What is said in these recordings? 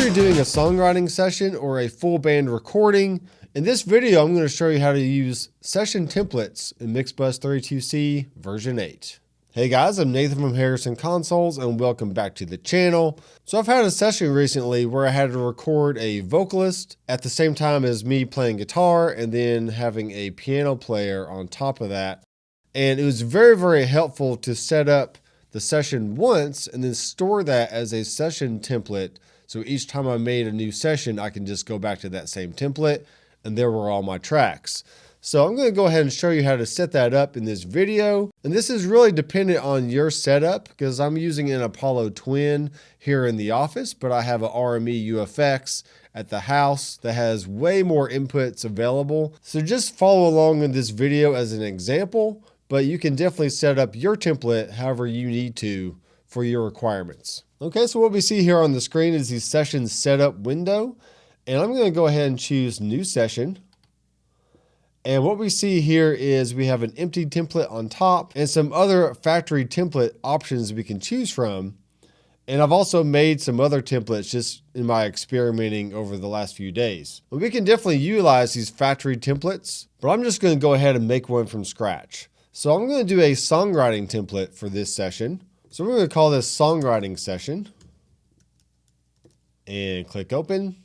you're doing a songwriting session or a full band recording, in this video I'm going to show you how to use session templates in Mixbus32c version 8. Hey guys, I'm Nathan from Harrison Consoles and welcome back to the channel. So I've had a session recently where I had to record a vocalist at the same time as me playing guitar and then having a piano player on top of that. And it was very, very helpful to set up the session once and then store that as a session template. So each time I made a new session, I can just go back to that same template and there were all my tracks. So I'm going to go ahead and show you how to set that up in this video. And this is really dependent on your setup because I'm using an Apollo Twin here in the office, but I have an RME UFX at the house that has way more inputs available. So just follow along in this video as an example, but you can definitely set up your template however you need to for your requirements. Okay, so what we see here on the screen is the session setup window. And I'm going to go ahead and choose new session. And what we see here is we have an empty template on top and some other factory template options we can choose from. And I've also made some other templates just in my experimenting over the last few days. But we can definitely utilize these factory templates, but I'm just going to go ahead and make one from scratch. So I'm going to do a songwriting template for this session. So we're going to call this songwriting session and click open.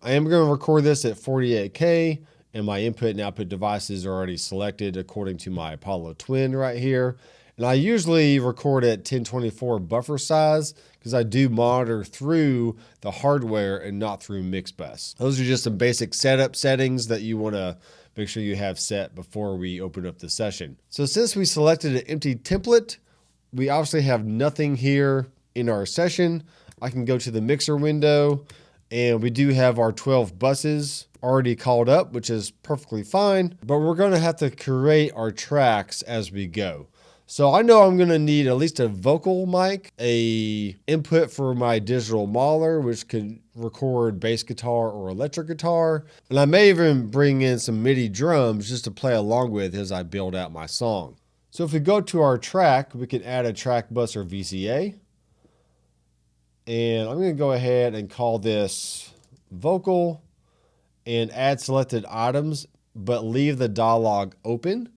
I am going to record this at 48K and my input and output devices are already selected according to my Apollo Twin right here. And I usually record at 1024 buffer size because I do monitor through the hardware and not through Mixbus. Those are just some basic setup settings that you want to make sure you have set before we open up the session. So since we selected an empty template, we obviously have nothing here in our session. I can go to the mixer window and we do have our 12 buses already called up, which is perfectly fine, but we're going to have to create our tracks as we go. So I know I'm going to need at least a vocal mic, a input for my digital mauler, which could record bass guitar or electric guitar. And I may even bring in some MIDI drums just to play along with as I build out my song. So if we go to our track, we can add a track bus or VCA. And I'm going to go ahead and call this vocal and add selected items, but leave the dialog open.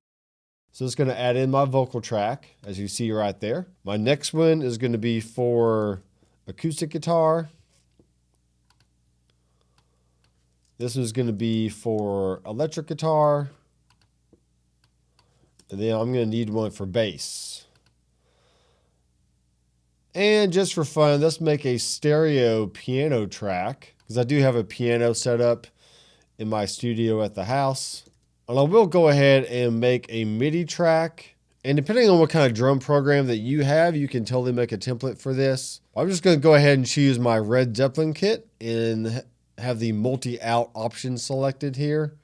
So it's going to add in my vocal track, as you see right there. My next one is going to be for acoustic guitar. This one's going to be for electric guitar. And then I'm going to need one for bass. And just for fun, let's make a stereo piano track because I do have a piano set up in my studio at the house. And I will go ahead and make a MIDI track. And depending on what kind of drum program that you have, you can totally make a template for this. I'm just going to go ahead and choose my Red Zeppelin kit and have the multi-out option selected here.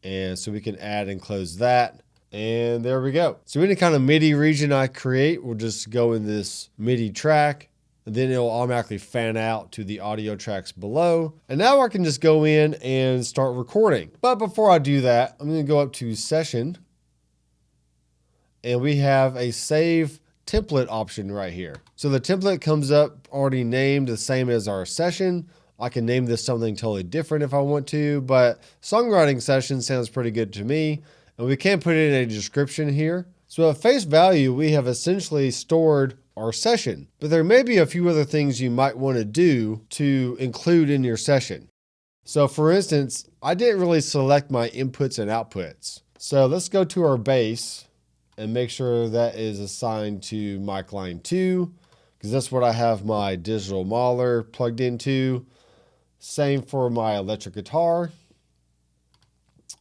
And so we can add and close that. And there we go. So any kind of MIDI region I create will just go in this MIDI track. And then it'll automatically fan out to the audio tracks below. And now I can just go in and start recording. But before I do that, I'm going to go up to Session. And we have a Save Template option right here. So the template comes up already named the same as our session. I can name this something totally different if I want to, but songwriting session sounds pretty good to me. And we can put it in a description here. So at face value, we have essentially stored our session, but there may be a few other things you might want to do to include in your session. So for instance, I didn't really select my inputs and outputs. So let's go to our bass and make sure that is assigned to mic line 2, because that's what I have my digital mauler plugged into. Same for my electric guitar.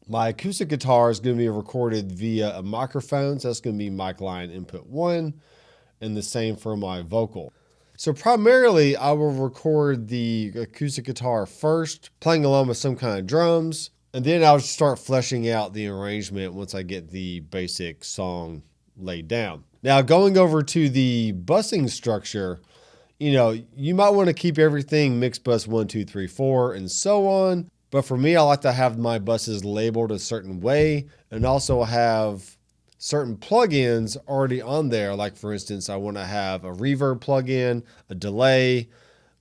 My acoustic guitar is going to be recorded via a microphone, so that's going to be mic line input 1, and the same for my vocal. So primarily, I will record the acoustic guitar first, playing along with some kind of drums, and then I'll start fleshing out the arrangement once I get the basic song laid down. Now, going over to the busing structure, you might want to keep everything Mixbus 1, 2, 3, 4, and so on. But for me, I like to have my buses labeled a certain way and also have certain plugins already on there. Like for instance, I want to have a reverb plugin, a delay,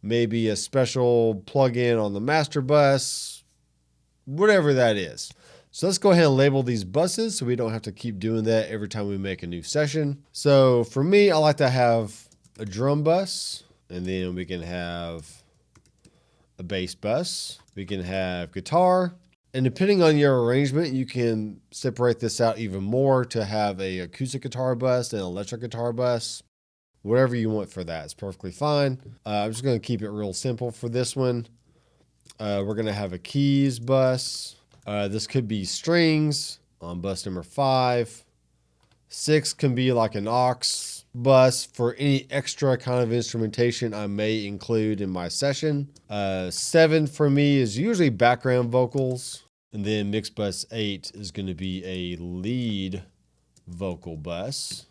maybe a special plugin on the master bus, whatever that is. So let's go ahead and label these buses so we don't have to keep doing that every time we make a new session. So for me, I like to have a drum bus, and then we can have a bass bus. We can have guitar. And depending on your arrangement, you can separate this out even more to have a acoustic guitar bus and electric guitar bus. Whatever you want for that is perfectly fine. I'm just going to keep it real simple for this one. We're going to have a keys bus. This could be strings on bus number 5. 6 can be like an aux bus for any extra kind of instrumentation I may include in my session. 7 for me is usually background vocals. And then Mixbus 8 is going to be a lead vocal bus.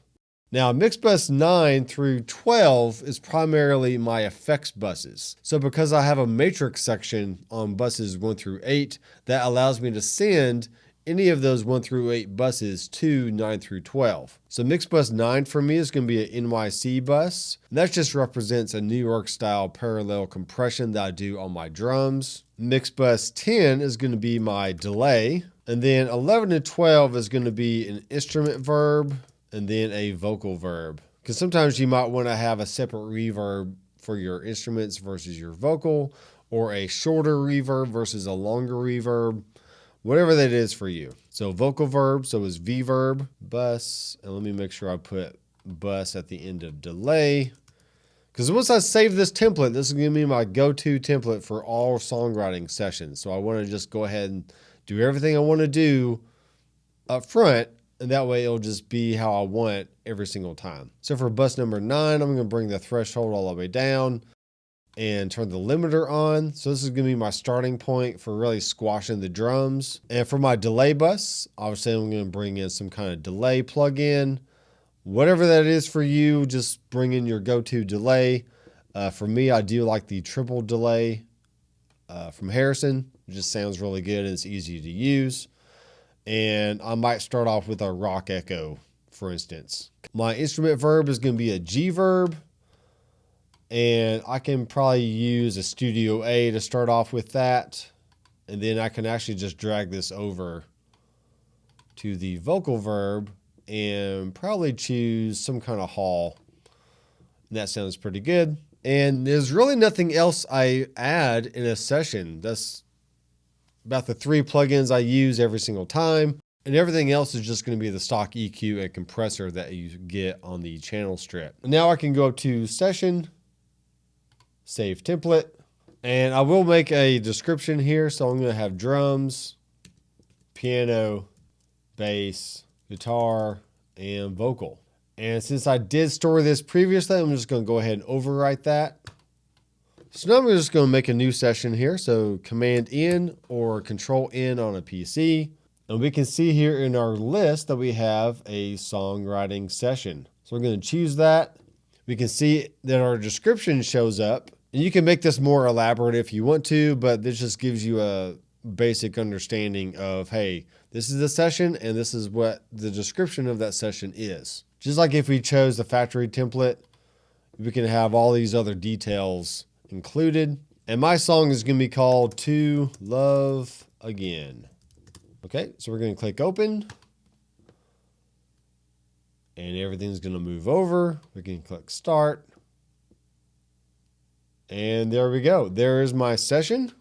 Now, Mixbus 9 through 12 is primarily my effects buses. So because I have a matrix section on buses 1 through 8, that allows me to send any of those 1 through 8 buses to 9 through 12. So Mixbus 9 for me is going to be an NYC bus. And that just represents a New York style parallel compression that I do on my drums. Mixbus 10 is going to be my delay. And then 11 and 12 is going to be an instrument verb and then a vocal verb. Because sometimes you might want to have a separate reverb for your instruments versus your vocal, or a shorter reverb versus a longer reverb, whatever that is for you. So vocal verb, so is V verb, bus, and let me make sure I put bus at the end of delay. Because once I save this template, this is going to be my go-to template for all songwriting sessions. So I want to just go ahead and do everything I want to do up front, and that way it'll just be how I want every single time. So for bus number 9, I'm going to bring the threshold all the way down and turn the limiter on. So this is going to be my starting point for really squashing the drums. And for my delay bus, obviously I'm going to bring in some kind of delay plugin. Whatever that is for you, just bring in your go-to delay. For me, I do like the triple delay from Harrison. It just sounds really good and it's easy to use. And I might start off with a rock echo, for instance. My instrument verb is going to be a G verb. And I can probably use a Studio A to start off with that. And then I can actually just drag this over to the vocal verb and probably choose some kind of hall. And that sounds pretty good. And there's really nothing else I add in a session. That's about the 3 plugins I use every single time. And everything else is just going to be the stock EQ and compressor that you get on the channel strip. And now I can go to session, save template, and I will make a description here. So I'm going to have drums, piano, bass, guitar, and vocal. And since I did store this previously, I'm just going to go ahead and overwrite that. So now I'm just going to make a new session here. So Command N or Control N on a PC. And we can see here in our list that we have a songwriting session. So we're going to choose that. We can see that our description shows up. And you can make this more elaborate if you want to, but this just gives you a basic understanding of, hey, this is the session and this is what the description of that session is. Just like if we chose the factory template, we can have all these other details included. And my song is going to be called To Love Again. Okay, so we're going to click open. And everything's going to move over. We can click start. And there we go. There is my session.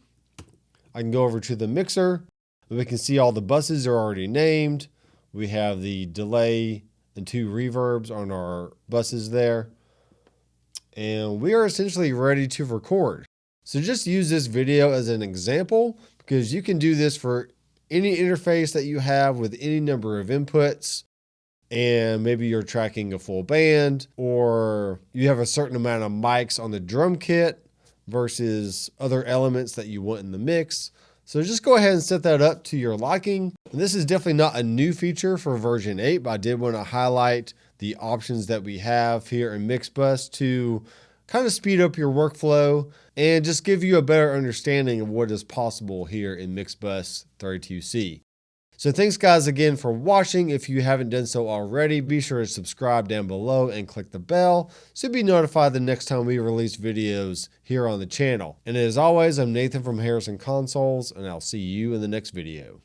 I can go over to the mixer. And we can see all the buses are already named. We have the delay and 2 reverbs on our buses there. And we are essentially ready to record. So just use this video as an example because you can do this for any interface that you have with any number of inputs. And maybe you're tracking a full band, or you have a certain amount of mics on the drum kit versus other elements that you want in the mix. So just go ahead and set that up to your liking. And this is definitely not a new feature for version 8, but I did want to highlight the options that we have here in Mixbus to kind of speed up your workflow and just give you a better understanding of what is possible here in Mixbus32c. So thanks guys again for watching. If you haven't done so already, be sure to subscribe down below and click the bell so you'll be notified the next time we release videos here on the channel. And as always, I'm Nathan from Harrison Consoles, and I'll see you in the next video.